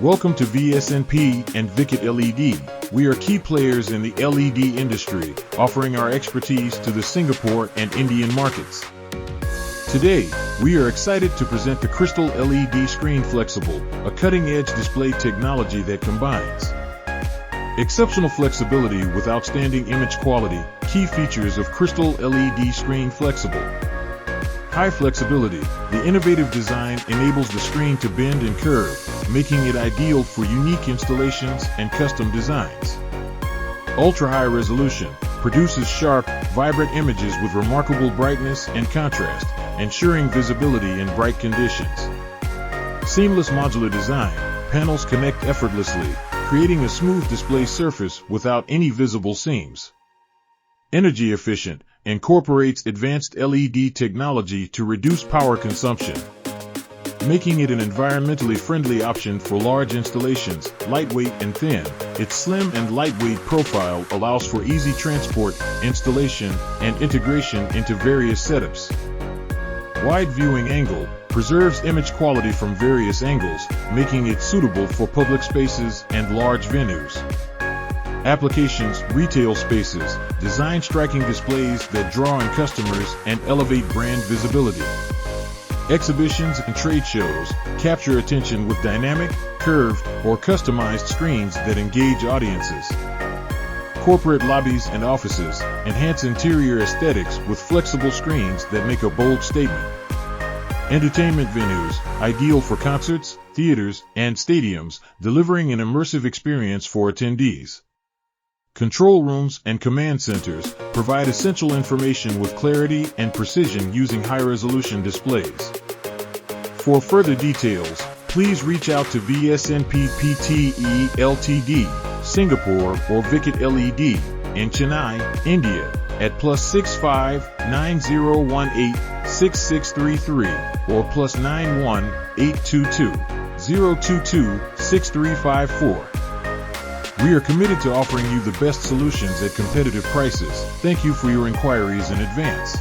Welcome to VSNP and Vickit LED. We are key players in the LED industry, offering our expertise to the Singapore and Indian markets. Today, we are excited to present the Crystal LED Screen Flexible, a cutting-edge display technology that combines exceptional flexibility with outstanding image quality. Key features of Crystal LED Screen Flexible. High flexibility. The innovative design enables the screen to bend and curve, making it ideal for unique installations and custom designs. Ultra-high resolution. Produces sharp, vibrant images with remarkable brightness and contrast, ensuring visibility in bright conditions. Seamless modular design. Panels connect effortlessly, creating a smooth display surface without any visible seams. Energy efficient. Incorporates advanced LED technology to reduce power consumption, making it an environmentally friendly option for large installations. Lightweight and thin. Its slim and lightweight profile allows for easy transport, installation, and integration into various setups. Wide viewing angle. Preserves image quality from various angles, making it suitable for public spaces and large venues. Applications. Retail spaces. Design striking displays that draw in customers and elevate brand visibility. Exhibitions and trade shows. Capture attention with dynamic, curved, or customized screens that engage audiences. Corporate lobbies and offices. Enhance interior aesthetics with flexible screens that make a bold statement. Entertainment venues. Ideal for concerts, theaters, and stadiums, delivering an immersive experience for attendees. Control rooms and command centers provide essential information with clarity and precision using high-resolution displays. For further details, please reach out to VSNP Pte Ltd, Singapore, or Vickit LED in Chennai, India, at +65 9018 6633 or +91 822 022 6354. We are committed to offering you the best solutions at competitive prices. Thank you for your inquiries in advance.